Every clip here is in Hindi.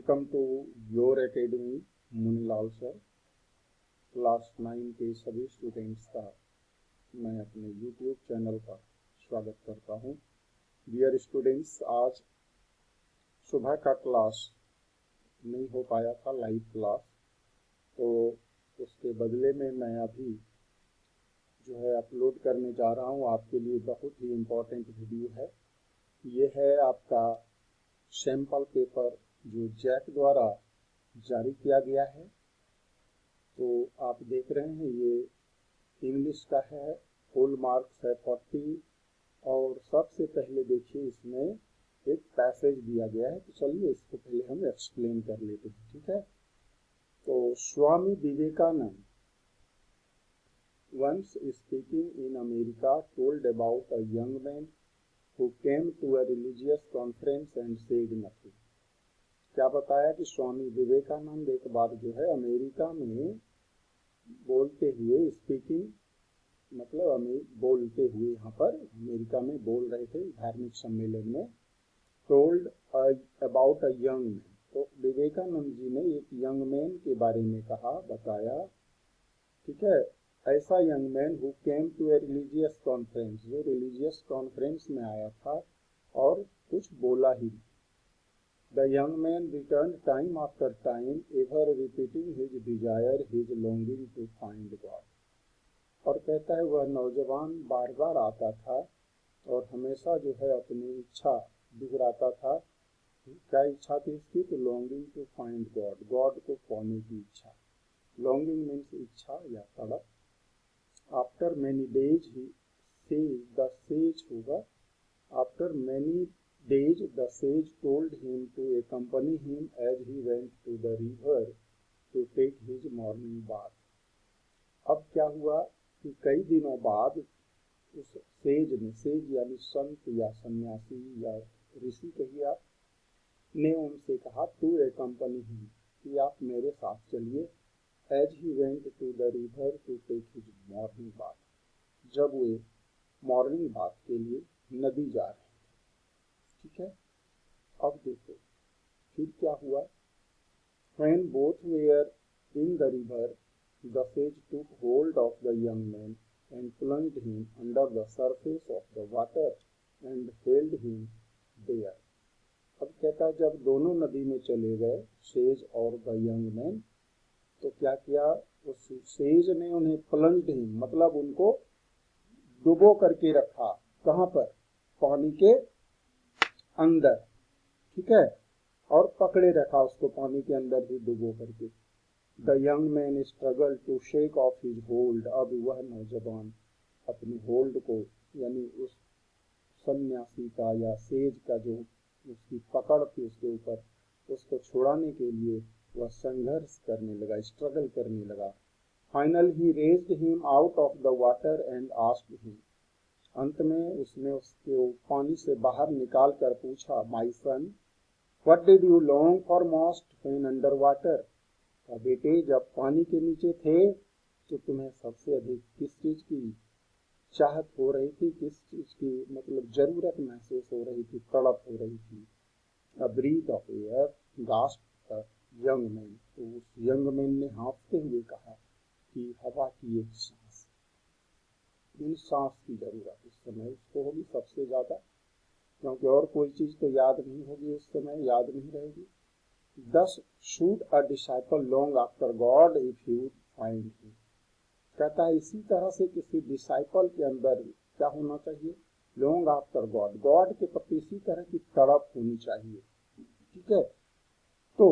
Welcome to your academy Munilal sir. Class 9 के सभी स्टूडेंट्स का मैं अपने यूट्यूब चैनल पर स्वागत करता हूं। डियर स्टूडेंट्स, आज सुबह का क्लास नहीं हो पाया था, लाइव क्लास, तो उसके बदले में मैं अभी जो है अपलोड करने जा रहा हूं। आपके लिए बहुत ही इम्पोर्टेंट वीडियो है। ये है आपका सैंपल पेपर जो जैक द्वारा जारी किया गया है। तो आप देख रहे हैं ये इंग्लिश का है, फुल मार्क्स है 40। और सबसे पहले देखिए इसमें एक पैसेज दिया गया है, तो चलिए इसको पहले हम एक्सप्लेन कर लेते हैं, ठीक है। तो Swami Vivekananda once speaking in America told about a young man who came to a religious conference and said nothing। क्या बताया कि स्वामी विवेकानंद एक बार जो है अमेरिका में बोलते हुए, स्पीकिंग मतलब बोलते हुए, यहाँ पर अमेरिका में बोल रहे थे धार्मिक सम्मेलन में। Told about a young man, तो विवेकानंद जी ने एक यंग मैन के बारे में कहा, बताया, ठीक है। ऐसा young man who came to a religious conference, जो रिलीजियस कॉन्फ्रेंस में आया था और कुछ बोला ही। The young man returned time after time, ever repeating his desire, his longing to find God। और कहता है वह नौजवान बार बार आता था और हमेशा जो है अपनी इच्छा दोहराता था। क्या इच्छा थी इसकी? तो longing to find God, God को पाने की इच्छा। लॉन्गिंग मीन्स इच्छा या तड़प। आफ्टर मैनी डेज ही सेज, द सेज होगा, after many days the sage told him to accompany him as he went to the river to take his morning bath। अब क्या हुआ कि कई दिनों बाद उस सेज ने, सेज यानी संत या सन्यासी या ऋषि कहिए आप, ने उनसे कहा टू accompany him, कि आप मेरे साथ चलिए, as he went to the river to take his morning bath, जब वे मॉर्निंग बाथ के लिए नदी जा रहे, ठीक है। अब देखो फिर क्या हुआ। When both were in the river, the sage took hold of the young man and plunged him under the surface of the water and held him there। अब कहता है जब दोनों नदी में चले गए, सेज और द यंग मैन, तो क्या किया, उस सेज ने उन्हें प्लंज्ड हिम, मतलब उनको डुबो करके रखा। कहाँ पर? पानी के अंदर, ठीक है, और पकड़े रखा उसको पानी के अंदर ही डुबो करके। The young man struggle to shake off his hold, अब वह नौजवान अपनी होल्ड को, यानी उस सन्यासी का या सेज का जो उसकी पकड़ थी उसके ऊपर, उसको छुड़ाने के लिए वह संघर्ष करने लगा, स्ट्रगल करने लगा। Final he raised him out of the water and asked him, अंत में उसने उसके पानी से बाहर निकाल कर पूछा, my son what did you long for most when under water. बेटे जब पानी के नीचे थे तो तुम्हें सबसे अधिक किस चीज की चाहत हो रही थी, किस चीज की मतलब जरूरत महसूस हो रही थी, तड़प हो रही थी। A breath of air gasped the young man, तो उस यंग मैन ने हाँफते हुए कहा कि हवा की एक सांस, इन सांस की जरूरत इस समय उसको होगी सबसे ज्यादा, क्योंकि और कोई चीज तो याद नहीं होगी उस समय, याद नहीं रहेगी। Thus should a disciple long after God if you find him। कहता है इसी तरह से किसी डिसाइपल के अंदर क्या होना चाहिए? लॉन्ग आफ्टर गॉड, गॉड के प्रति इसी तरह की तड़प होनी चाहिए, ठीक है। तो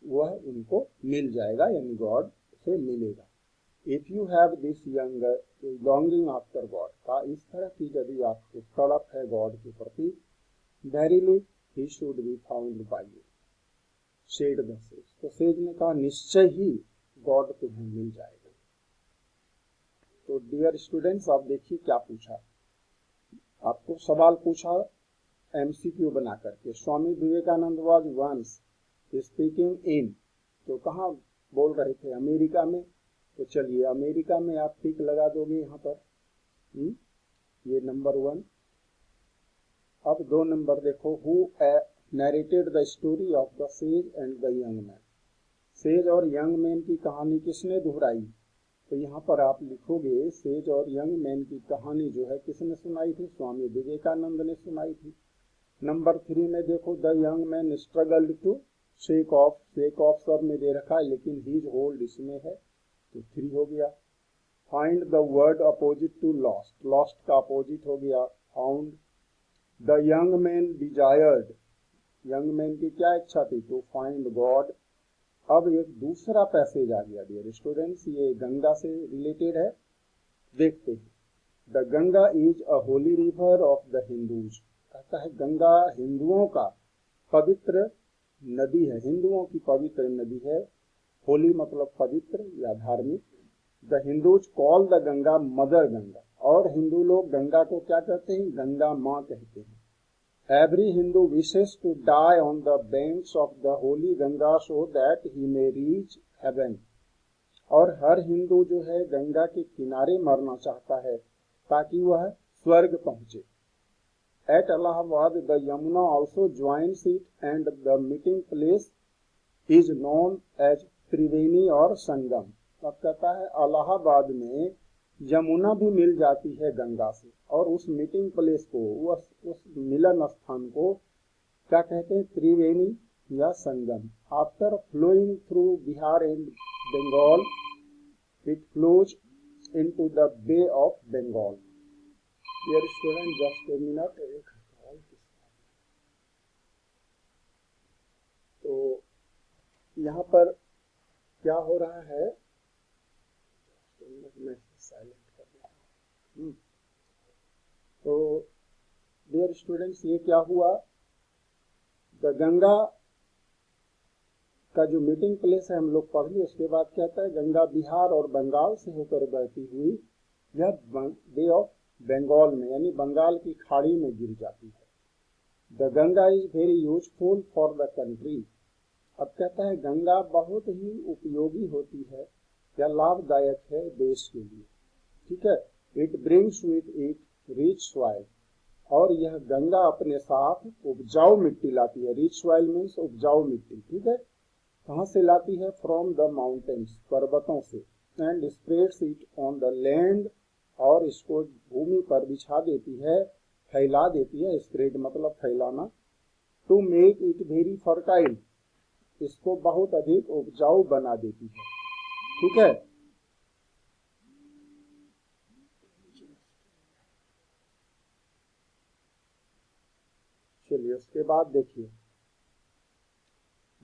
वह उनको मिल जाएगा, यानी गॉड से मिलेगा। If you have this younger longing after God, का इस तरह की यदि आपको तड़प है गॉड के प्रति, verily he should be found by you said the sage, तो सेज ने कहा निश्चय ही गॉड तुम्हें मिल जाएगा। तो डियर स्टूडेंट्स, आप देखिए क्या पूछा, आपको सवाल पूछा एमसीक्यू बना करके। Swami Vivekananda was once speaking in, तो कहाँ बोल रहे थे? अमेरिका में। तो चलिए अमेरिका में आप टिक लगा दोगे यहाँ पर, ये नंबर 1। अब 2 नंबर देखो, narrated the story of the sage and the young man. Says और यंग मैन की कहानी किसने दोहराई? तो यहाँ पर आप लिखोगे सेज और यंग मैन की कहानी जो है किसने सुनाई थी? स्वामी विवेकानंद ने सुनाई थी। नंबर 3 में देखो, the young man struggled to shake off, shake off सब में दे रखा है लेकिन हीज होल्ड इसमें है, तो 3 हो गया। Find the word opposite to lost, lost का अपोजिट हो गया found. The young man desired, young man की क्या इच्छा थी? To find God. अब एक दूसरा पैसेज आ गया डियर स्टूडेंट्स, ये गंगा से रिलेटेड है, देखते हैं। The Ganga is a Holi river of the Hindus, कहता है गंगा हिंदुओं का पवित्र नदी है, हिंदुओं की पवित्र नदी है। होली मतलब पवित्र या धार्मिक। The Hindus call the Ganga mother Ganga, और हिंदू लोग गंगा को क्या कहते हैं? गंगा माँ कहते हैं। Every Hindu wishes to die on the banks of the holy Ganga so that he may reach heaven. और हर हिंदू जो है गंगा के किनारे मरना चाहता है ताकि वह स्वर्ग पहुंचे। At Allahabad, the Yamuna also joins it and the meeting place is known as त्रिवेणी और संगम। अब कहता है इलाहाबाद में यमुना भी मिल जाती है गंगा से, और उस मीटिंग प्लेस को, उस मिलन स्थान को क्या कहते हैं? त्रिवेणी या Sangam. After flowing through Bihar and Bengal it flows into the bay of Bengal. Dear student just a minute, एक कॉल। तो यहाँ पर क्या हो रहा है? मैं साइलेंट कर देता हूँ। तो डियर स्टूडेंट्स ये क्या हुआ? द गंगा का जो मीटिंग प्लेस है हम लोग पढ़ लिए, उसके बाद कहता है गंगा बिहार और बंगाल से होकर बहती हुई यह बे ऑफ बंगाल में यानी बंगाल की खाड़ी में गिर जाती है। The Ganga is very useful for the country. अब कहता है गंगा बहुत ही उपयोगी होती है या लाभदायक है देश के लिए, ठीक है। It brings with it rich soil, और यह गंगा अपने साथ उपजाऊ मिट्टी लाती है। रिच सॉइल मीन्स उपजाऊ मिट्टी, ठीक है। कहाँ से लाती है? फ्रॉम द माउंटेन्स, पर्वतों से। And spreads it on the land, और इसको भूमि पर बिछा देती है, फैला देती है। स्प्रेड मतलब फैलाना। To make it very fertile, इसको बहुत अधिक उपजाऊ बना देती है, ठीक है। चलिए उसके बाद देखिए,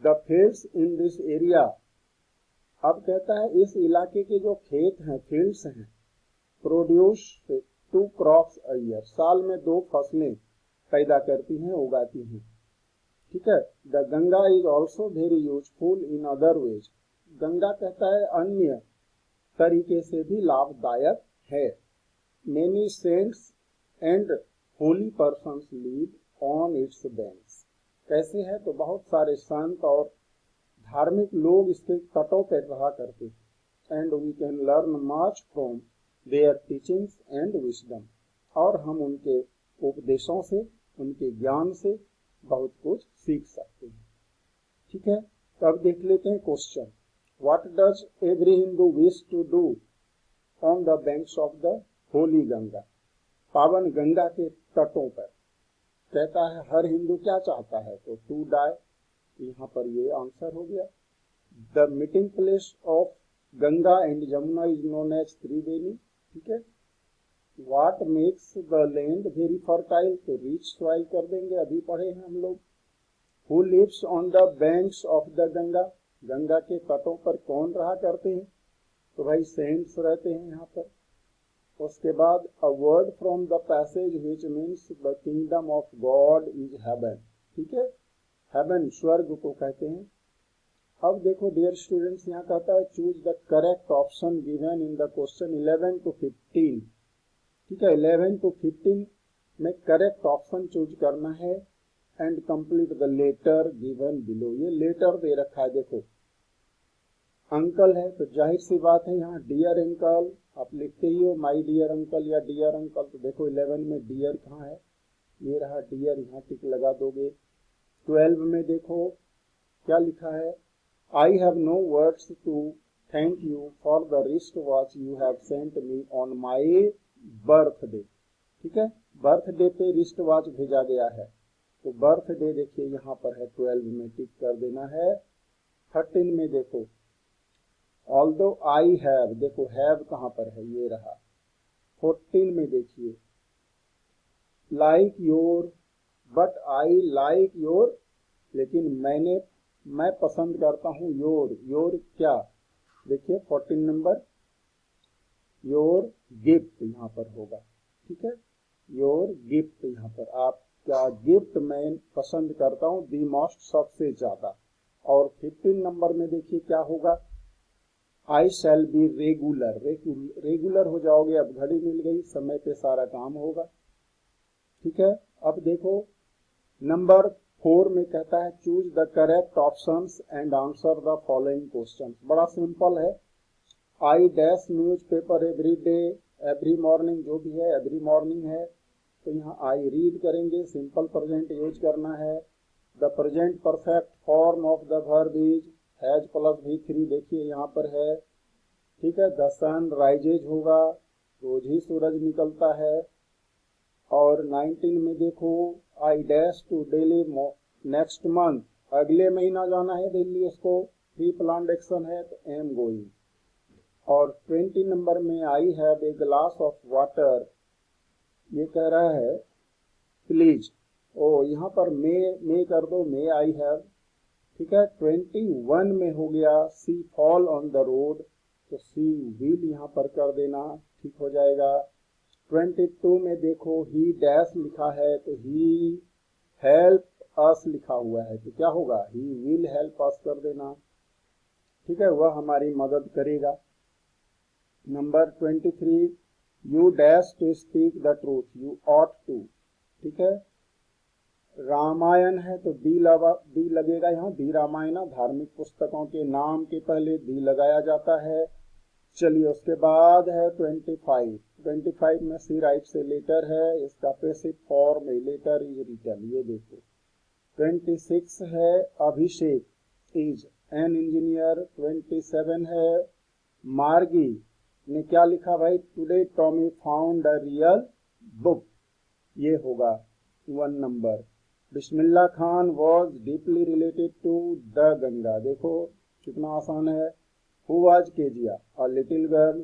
the fields in this area. अब कहता है इस इलाके के जो खेत हैं, फील्ड्स हैं, प्रोड्यूस 2 क्रॉप्स अ ईयर, साल में 2 फसलें पैदा करती हैं, उगाती हैं, ठीक है। The Ganga is also very useful in other ways, Ganga कहता है अन्य तरीके से भी लाभदायक है। Many saints and holy persons live on its banks, कैसे है? तो बहुत सारे संत और धार्मिक लोग इसके तटों पर रहा करते हैं। And we can learn much from their teachings and wisdom, और हम उनके उपदेशों से, उनके ज्ञान से बहुत कुछ सीख सकते हैं, ठीक है। तो अब देख लेते हैं question. What does every Hindu wish to do on the banks of the holy Ganga, पावन गंगा के तटों पर? कहता है हर हिंदू क्या चाहता है? तो टू डाई, यहाँ पर ये आंसर हो गया। The meeting place of Ganga and Yamuna is known as Triveni, ठीक है। What makes the land very fertile, तो रिच सॉइल कर देंगे, अभी पढ़े हैं हम लोग। Who lives on the banks of the Ganga, Ganga के तटों पर कौन रहा करते हैं? तो भाई सेंट्स रहते हैं यहाँ पर। उसके बाद a word from the passage which means the kingdom of God is heaven, ठीक है। हेवन स्वर्ग को कहते हैं। अब देखो डियर स्टूडेंट्स, यहाँ कहता है choose the correct option given in the question 11 to 15, ठीक है। 11 to 15 में करेक्ट ऑप्शन चूज करना है। And complete the letter given below, ये लेटर दे रखा है, देखो अंकल है तो जाहिर सी बात है यहाँ डियर अंकल आप लिखते ही हो, माय डियर अंकल या डियर अंकल। तो देखो 11 में डियर कहाँ है? ये रहा डियर, यहाँ टिक लगा दोगे। 12 में देखो क्या लिखा है, I have no words to thank you for the wrist watch you have sent me on my birthday. ठीक है, बर्थडे पे रिस्ट वॉच भेजा गया है, तो बर्थडे देखिए यहाँ पर है, 12 में टिक कर देना है। 13 में देखो ऑल्दो आई हैव, देखो हैव कहाँ पर है, ये रहा। 14 में देखिए like your, but I like your, लेकिन मैं पसंद करता हूं योर, योर क्या, देखिए 14 नंबर योर गिफ्ट यहाँ पर होगा। ठीक है, योर गिफ्ट यहाँ पर आप क्या गिफ्ट मैं पसंद करता हूं, दी मोस्ट सबसे ज्यादा। और 15 नंबर में देखिए क्या होगा, आई शैल बी रेगुलर, रेगुलर हो जाओगे, अब घड़ी मिल गई, समय पे सारा काम होगा। ठीक है, अब देखो नंबर 4 में कहता है choose the correct options and answer the following questions. बड़ा सिंपल है, I dash news paper every day, every morning जो भी है एवरी मॉर्निंग है, तो यहाँ आई रीड करेंगे, सिंपल प्रेजेंट यूज करना है। The present perfect form of the verb is has plus V3, देखिए यहाँ पर है। ठीक है, द सन राइजेज होगा, रोज ही सूरज निकलता है। और 19 में देखो I dash to Delhi next month, अगले महीना जाना है दिल्ली, इसको प्री प्लान्ड एक्शन है तो एम गोइंग। और 20 नंबर में I have a glass of water, ये कह रहा है प्लीज, ओ यहाँ पर मे कर दो, मे आई हैव। ठीक है, 21 में हो गया सी फॉल ऑन द रोड, तो सी विल यहाँ पर कर देना, ठीक हो जाएगा। 22 में देखो ही डैश लिखा है, तो ही हेल्प अस लिखा हुआ है, तो क्या होगा, ही विल हेल्प अस कर देना। ठीक है, वह हमारी मदद करेगा। Number 23 you dash to speak the truth, you ought to. ठीक है, रामायण है तो दी लगेगा यहाँ, दी रामायण, धार्मिक पुस्तकों के नाम के पहले दी लगाया जाता है। चलिए उसके बाद है 25 में सी राइट से लेटर है, इसका passive form a letter is written, ये देखो। 26 है अभिषेक इज एन इंजीनियर। 27 है मार्गी ने क्या लिखा भाई, today Tommy found a real book, ये होगा 1 नंबर। Bismillah Khan was deeply related to the Ganga, देखो कितना आसान है। Who was Kezia, a little girl.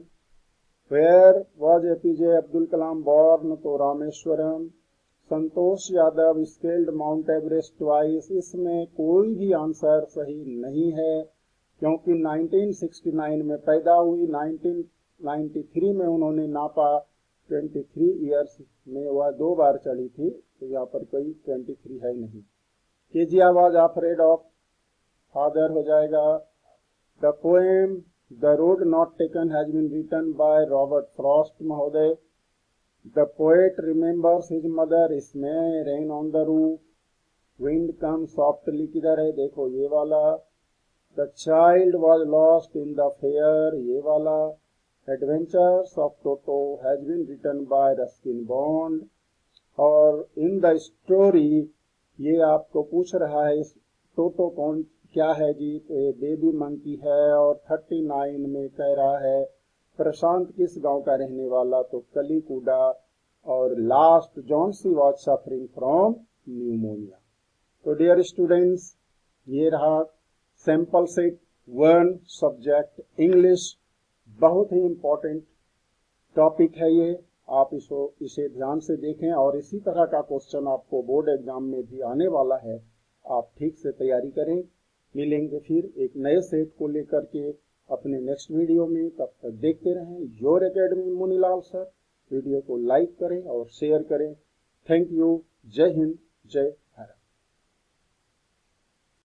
Where was APJ Abdul Kalam born, तो Rameswaram. Santosh Yadav scaled Mount Everest twice, इसमें कोई भी आंसर सही नहीं है, क्योंकि 1969 में पैदा हुई, 1993 में उन्होंने नापा, 23 ईयर्स में वह 2 बार चढ़ी थी, तो यहाँ पर कोई 23 है नहीं। Kezia was afraid of father हो जाएगा। The poem the road not taken has been written by Robert Frost महोदय। The poet remembers his mother, इसमें rain on the roof. Wind come softly किधर है, देखो ये वाला। The child was lost in the fair, ये वाला। Adventures of Toto has been written by Ruskin Bond. और इन द स्टोरी, ये आपको पूछ रहा है इस टोटो कौन क्या है जी, तो ये बेबी मंकी है। और 39 में कह रहा है प्रशांत किस गांव का रहने वाला, तो कलीकुडा। और last John C was suffering from pneumonia. तो डियर स्टूडेंट्स, ये रहा सैंपल सेट 1 सब्जेक्ट इंग्लिश, बहुत ही इंपॉर्टेंट टॉपिक है ये, आप इसे ध्यान से देखें। और इसी तरह का क्वेश्चन आपको बोर्ड एग्जाम में भी आने वाला है, आप ठीक से तैयारी करें। मिलेंगे फिर एक नए सेट को लेकर के अपने नेक्स्ट वीडियो में, तब तक देखते रहें your academy Munilal sir. Video को लाइक करें और शेयर करें। थैंक यू, जय हिंद, जय